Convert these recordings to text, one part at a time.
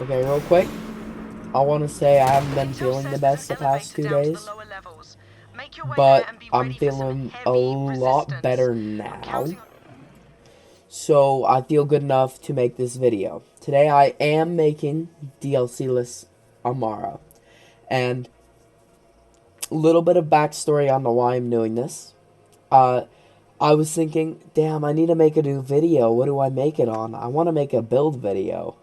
Okay, real quick, I want to say I haven't been feeling the best the past 2 days, but I'm feeling a lot better now. So I feel good enough to make this video. Today I am making dlcless Amara. And a little bit of backstory on why I'm doing this. I was thinking, damn, I need to make a new video. What do I make it on? I want to make a build video,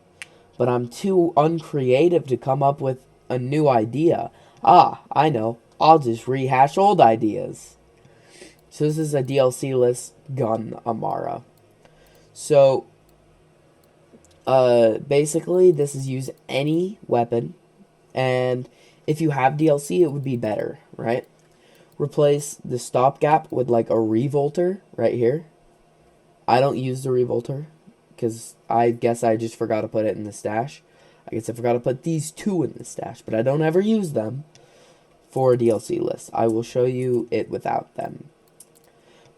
but I'm too uncreative to come up with a new idea. Ah, I know. I'll just rehash old ideas. So this is a dlcless gun Amara. So, basically, this is use any weapon, and if you have DLC, it would be better, right? Replace the stopgap with like a revolter right here. I don't use the revolter because I guess I just forgot to put it in the stash. I guess I forgot to put these two in the stash, but I don't ever use them for a DLC list. I will show you it without them.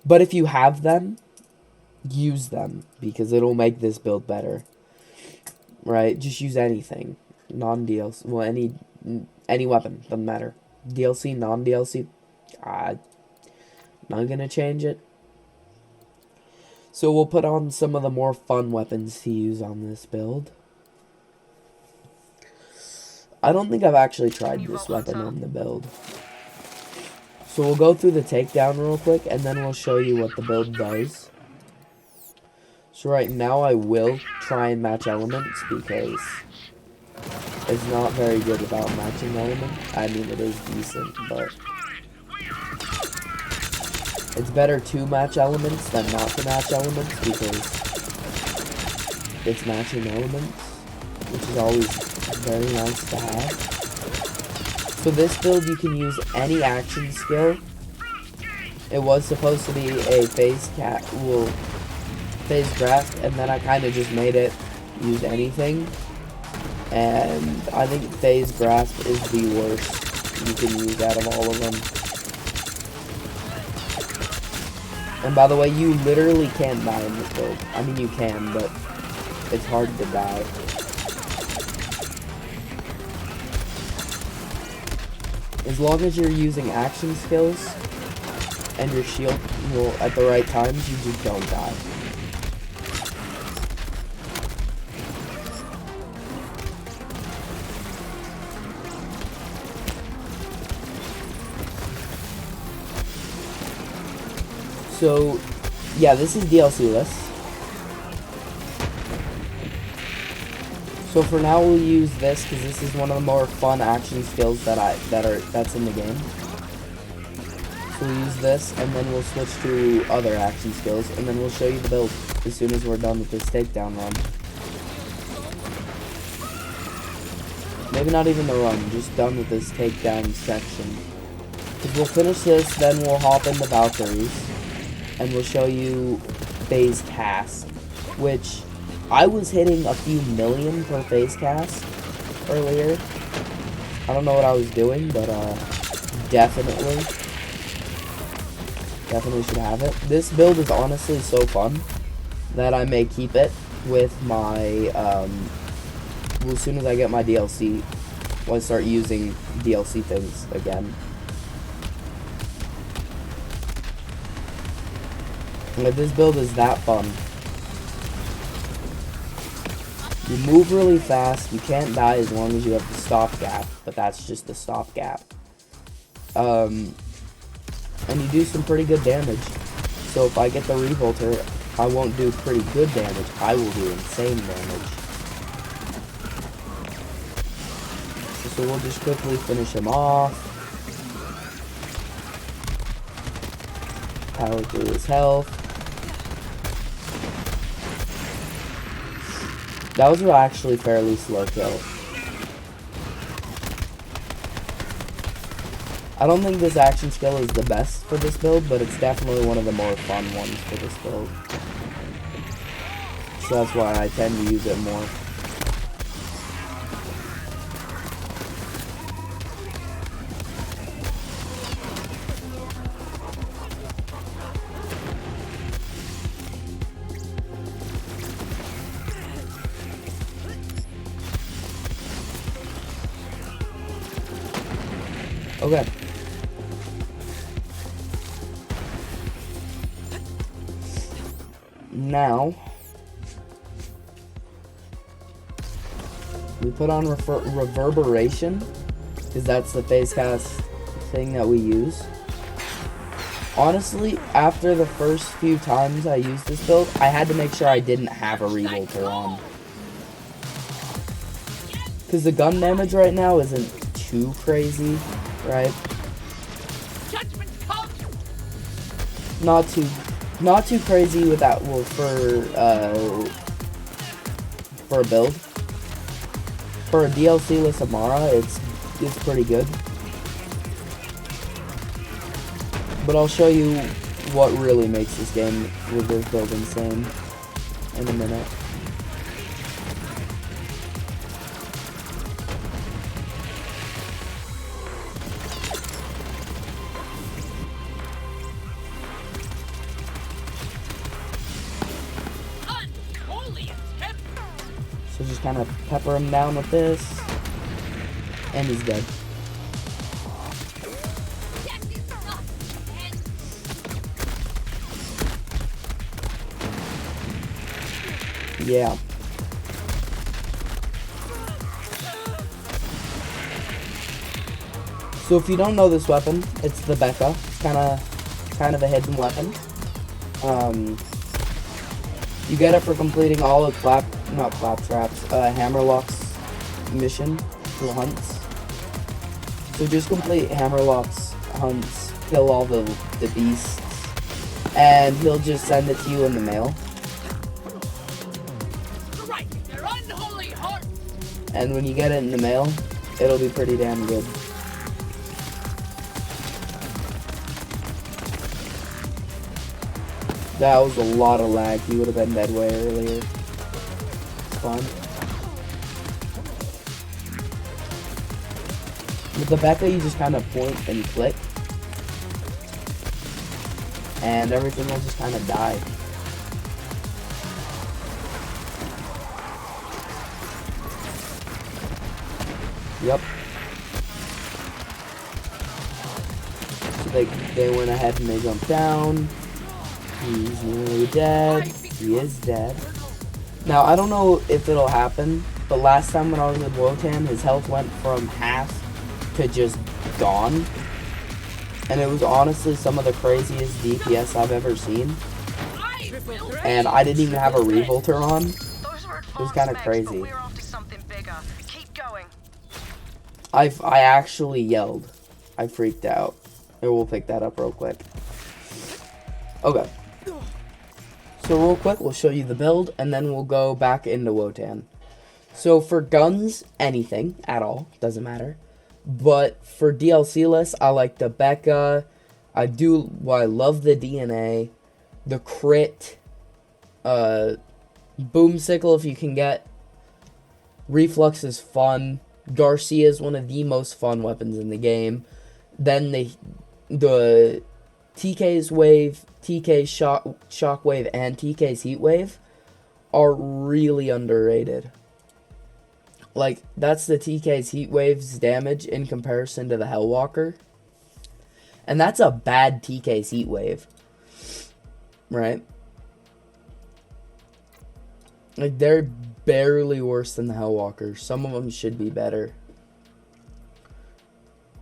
But if you have them, use them because it'll make this build better. Right? Just use anything. Non-DLC. Well, any weapon. Doesn't matter. DLC, non-DLC. I'm not going to change it. So we'll put on some of the more fun weapons to use on this build. I don't think I've actually tried this weapon on the build. So we'll go through the takedown real quick, and then we'll show you what the build does. So right now I will try and match elements because it's not very good about matching elements. I mean, it is decent, but it's better to match elements than not to match elements because it's matching elements, which is always very nice to have. So this build, you can use any action skill. It was supposed to be a phase grasp, and then I kind of just made it use anything. And I think phase grasp is the worst you can use out of all of them. And by the way, you literally can't die in this build. I mean, you can, but it's hard to die. As long as you're using action skills and your shield at the right times, you just don't die. So, yeah, this is dlcless. So for now, we'll use this because this is one of the more fun action skills that's in the game. So we'll use this, and then we'll switch to other action skills, and then we'll show you the build as soon as we're done with this takedown run. Maybe not even the run, just done with this takedown section. Because we'll finish this, then we'll hop into Valkyries. And we'll show you phase cast, which I was hitting a few million per phase cast earlier. I don't know what I was doing, but definitely should have it. This build is honestly so fun that I may keep it with my, well, as soon as I get my DLC, when I start using DLC things again. Like, this build is that fun. You move really fast, you can't die as long as you have the stopgap, but that's just the stopgap. And you do some pretty good damage. So if I get the revolter, I won't do pretty good damage, I will do insane damage. So we'll just quickly finish him off. Power through his health. That was actually fairly slow kill. I don't think this action skill is the best for this build, but it's definitely one of the more fun ones for this build. So that's why I tend to use it more. Okay. Now, we put on reverberation, because that's the phase cast thing that we use. Honestly, after the first few times I used this build, I had to make sure I didn't have a revolter on. Because the gun damage right now isn't too crazy, right? Not too crazy with that. Well, for a build, for a dlcless Amara, it's pretty good. But I'll show you what really makes this game with this build insane in a minute. So just kind of pepper him down with this, and he's dead. Yeah. So if you don't know this weapon, it's the Becca. It's kind of a hidden weapon. You get it for completing all of Hammerlock's mission for hunts. So just complete Hammerlock's hunts, kill all the beasts, and he'll just send it to you in the mail. And when you get it in the mail, it'll be pretty damn good. That was a lot of lag. He would have been dead way earlier. It's fun. With the Becca, you just kind of point and click. And everything will just kind of die. Yep. So they went ahead and they jumped down. He's nearly dead. He is dead. Now, I don't know if it'll happen, but last time when I was with Wotan, his health went from half to just gone. And it was honestly some of the craziest DPS I've ever seen. And I didn't even have a revolter on. It was kind of crazy. I actually yelled. I freaked out. And we'll pick that up real quick. Okay. So real quick, we'll show you the build, and then we'll go back into Wotan. So for guns, anything at all, doesn't matter. But for dlcless, I like the Becca. I love the DNA, the crit, Boomsicle if you can get. Reflux is fun. Garcia is one of the most fun weapons in the game. Then the TK's Wave, TK's Shockwave, and TK's Heatwave are really underrated. Like, that's the TK's Heatwave's damage in comparison to the Hellwalker. And that's a bad TK's Heatwave. Right? Like, they're barely worse than the Hellwalker. Some of them should be better.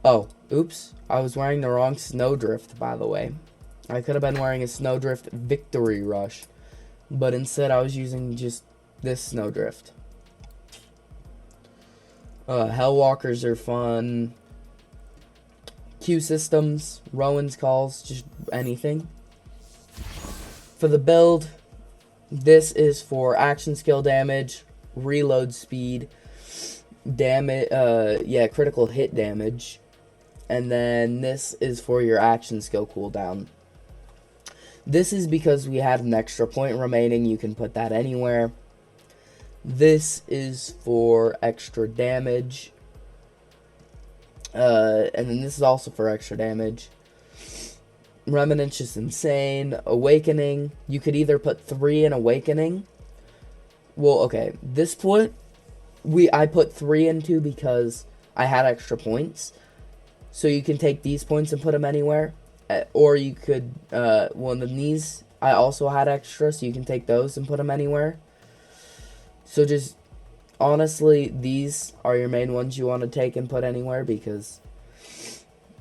Oh, oops. I was wearing the wrong Snowdrift, by the way. I could have been wearing a Snowdrift Victory Rush. But instead, I was using just this Snowdrift. Hellwalkers are fun. Q systems, Rowan's calls, just anything. For the build, this is for action skill damage, reload speed, critical hit damage. And then this is for your action skill cooldown. This is because we had an extra point remaining. You can put that anywhere. This is for extra damage. And then this is also for extra damage. Remnant's just insane. Awakening. You could either put 3 in Awakening. Well, okay. This point, I put 3 into because I had extra points. So you can take these points and put them anywhere. Or you could, well, then these, I also had extra, so you can take those and put them anywhere. So just, honestly, these are your main ones you want to take and put anywhere, because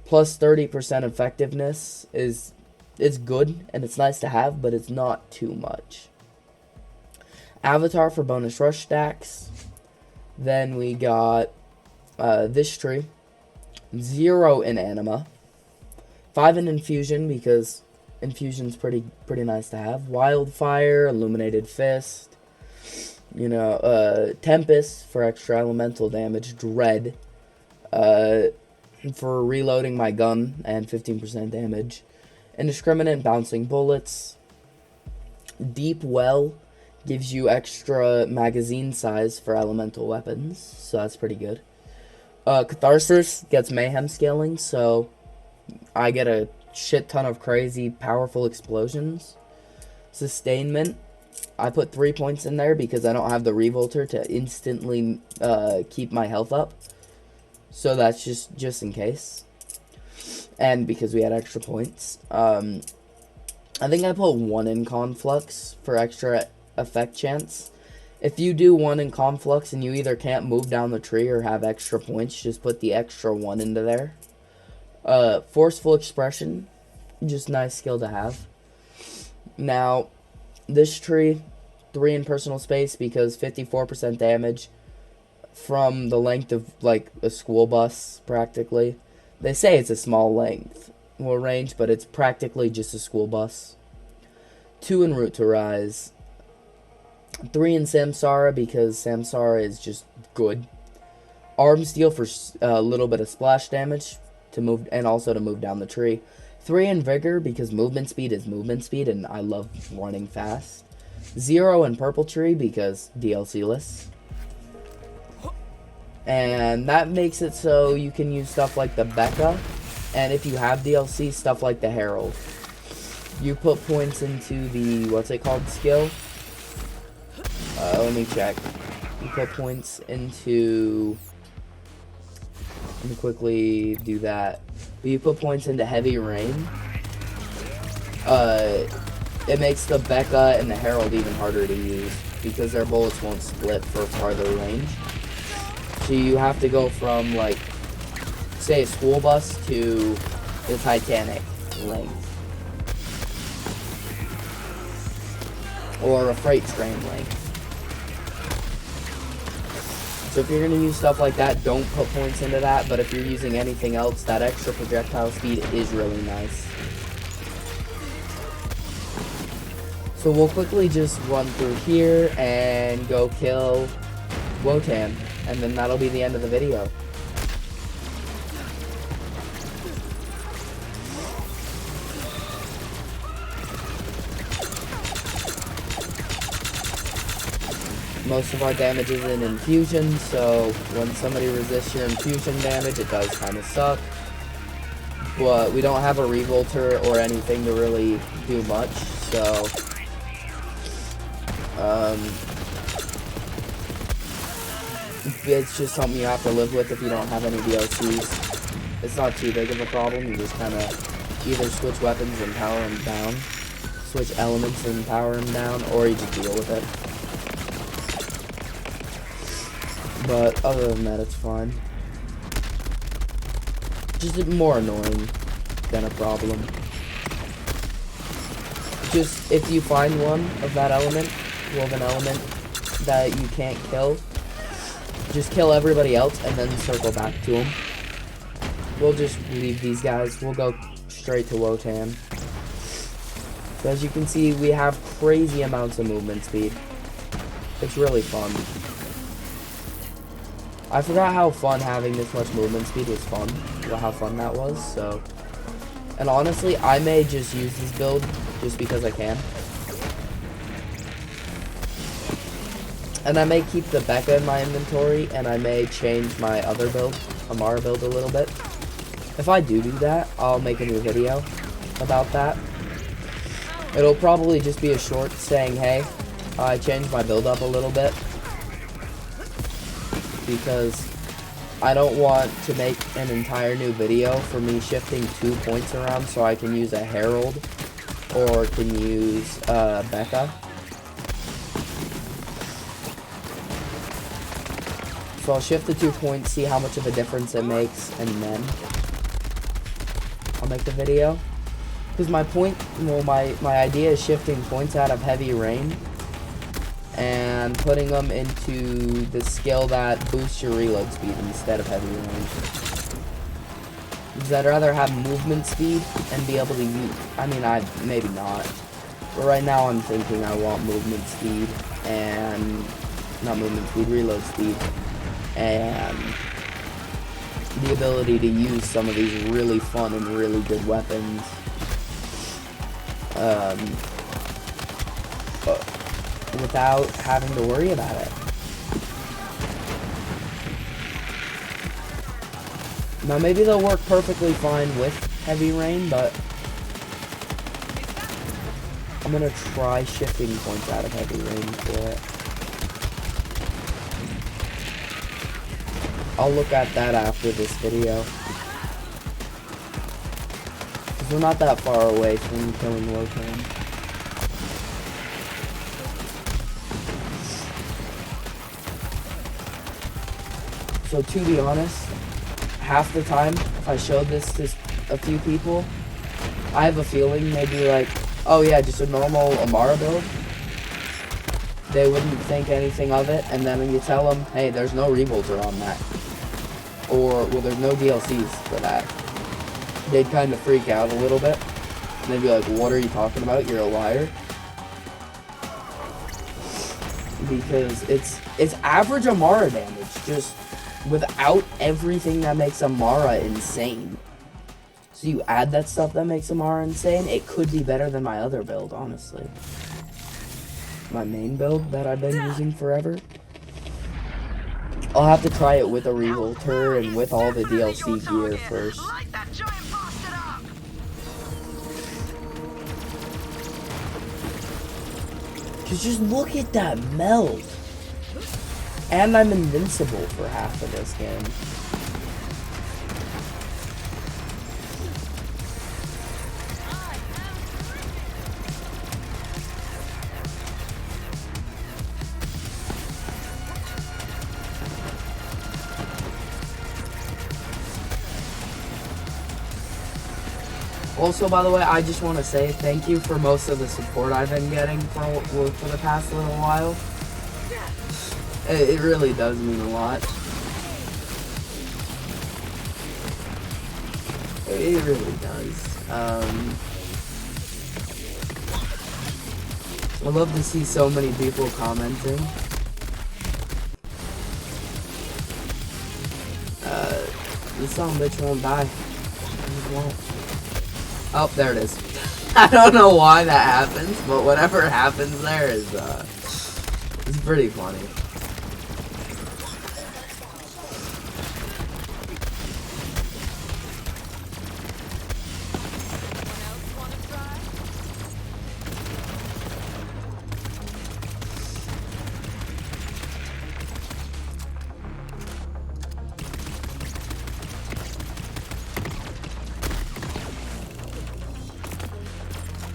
plus 30% effectiveness it's good, and it's nice to have, but it's not too much. Avatar for bonus rush stacks. Then we got this tree. 0 in anima. 5 in infusion, because infusion's pretty nice to have. Wildfire, illuminated fist, you know, tempest for extra elemental damage. Dread for reloading my gun and 15% damage. Indiscriminate bouncing bullets. Deep well gives you extra magazine size for elemental weapons, so that's pretty good. Catharsis gets mayhem scaling, so I get a shit ton of crazy powerful explosions. Sustainment, I put 3 points in there because I don't have the revolter to instantly keep my health up, so that's just in case. And because we had extra points. I think I put 1 in Conflux for extra effect chance. If you do 1 in Conflux and you either can't move down the tree or have extra points, just put the extra 1 into there. Forceful Expression, just nice skill to have. Now, this tree, 3 in personal space because 54% damage from the length of like a school bus, practically. They say it's a small length, well, range, but it's practically just a school bus. 2 in Root to Rise. 3 in Samsara because Samsara is just good. Arm Steel for a little bit of splash damage to move, and also to move down the tree. 3 in Vigor because movement speed is movement speed, and I love running fast. 0 in Purple Tree because dlcless. And that makes it so you can use stuff like the Becca, and if you have DLC, stuff like the Herald. You put points into the, what's it called, skill? Let me check. You put points into, let me quickly do that. You put points into Heavy Rain. It makes the Becca and the Herald even harder to use because their bullets won't split for farther range. So you have to go from, like, say a school bus to the Titanic length. Or a freight train length. So if you're going to use stuff like that, don't put points into that. But if you're using anything else, that extra projectile speed is really nice. So we'll quickly just run through here and go kill Wotan. And then that'll be the end of the video. Most of our damage is in infusion, so when somebody resists your infusion damage, it does kind of suck. But we don't have a revolter or anything to really do much, so it's just something you have to live with if you don't have any DLCs. It's not too big of a problem. You just kind of either switch weapons and power them down, switch elements and power them down, or you just deal with it. But other than that, it's fine. Just more annoying than a problem. Just if you find one of that element, woven element, that you can't kill, just kill everybody else and then circle back to them. We'll just leave these guys. We'll go straight to Wotan. So as you can see, we have crazy amounts of movement speed. It's really fun. I forgot how fun having this much movement speed was fun. How fun that was, so. And honestly, I may just use this build just because I can. And I may keep the Becca in my inventory, and I may change my other build, Amara build, a little bit. If I do that, I'll make a new video about that. It'll probably just be a short saying, hey, I changed my build up a little bit. Because I don't want to make an entire new video for me shifting 2 points around so I can use a Herald or can use Becca. So I'll shift the 2 points, see how much of a difference it makes, and then I'll make the video. Because my idea is shifting points out of Heavy Rain and putting them into the skill that boosts your reload speed instead of Heavy Rain. Because I'd rather have movement speed and be able to use, maybe not. But right now I'm thinking I want movement speed and, not movement speed, reload speed. And the ability to use some of these really fun and really good weapons. Without having to worry about it. Now maybe they'll work perfectly fine with Heavy Rain, but I'm gonna try shifting points out of Heavy Rain for it. I'll look at that after this video. Because we're not that far away from killing Locan. So to be honest, half the time, if I showed this to a few people, I have a feeling they'd be like, oh yeah, just a normal Amara build. They wouldn't think anything of it, and then when you tell them, hey, there's no rebolter on that. Or, well, there's no DLCs for that. They'd kind of freak out a little bit. And they'd be like, what are you talking about? You're a liar. Because it's average Amara damage, just without everything that makes Amara insane. So you add that stuff that makes Amara insane, it could be better than my other build, honestly. My main build that I've been using forever. I'll have to try it with a revolter and with all the DLC gear first. Cause just look at that meld. And I'm invincible for half of this game. Also, by the way, I just want to say thank you for most of the support I've been getting for the past little while. It really does mean a lot. It really does. I love to see so many people commenting. This son of a bitch won't die. It won't. Oh, there it is. I don't know why that happens, but whatever happens there is, it's pretty funny.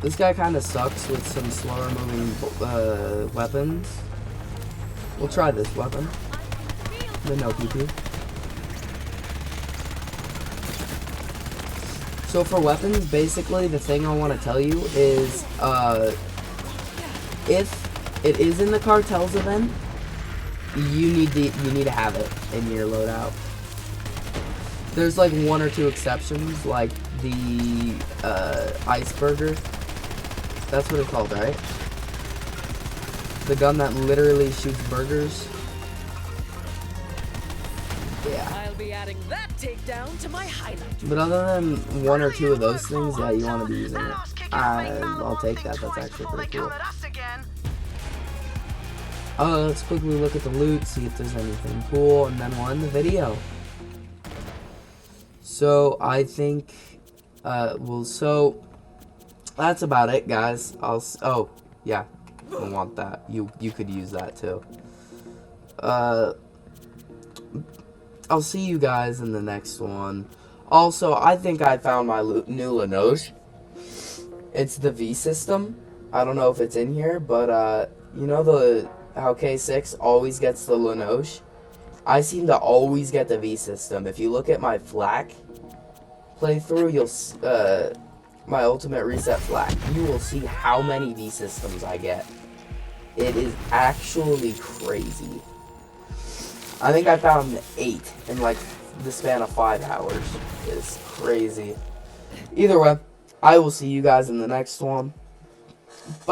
This guy kind of sucks with some slower moving weapons. We'll try this weapon. The no PP. So for weapons, basically the thing I want to tell you is, if it is in the Cartels event, you need to have it in your loadout. There's like 1 or 2 exceptions, like the Iceberger. That's what it's called, right? The gun that literally shoots burgers. Yeah. I'll be adding that takedown to my highlight. But other than 1 or 2 of those things, yeah, you want to be using it. I'll take that. That's actually pretty cool. Let's quickly look at the loot, see if there's anything cool, and then we'll end the video. So I think, so that's about it, guys. Oh yeah, I want that. You could use that too. I'll see you guys in the next one. Also, I think I found my new Lenoche. It's the V system. I don't know if it's in here, but you know how K6 always gets the Lenoche? I seem to always get the V system. If you look at my flak playthrough, my ultimate reset flak, you will see how many V systems I get. It is actually crazy. I think I found 8 in like the span of 5 hours. It's crazy. Either way, I will see you guys in the next one. Bye.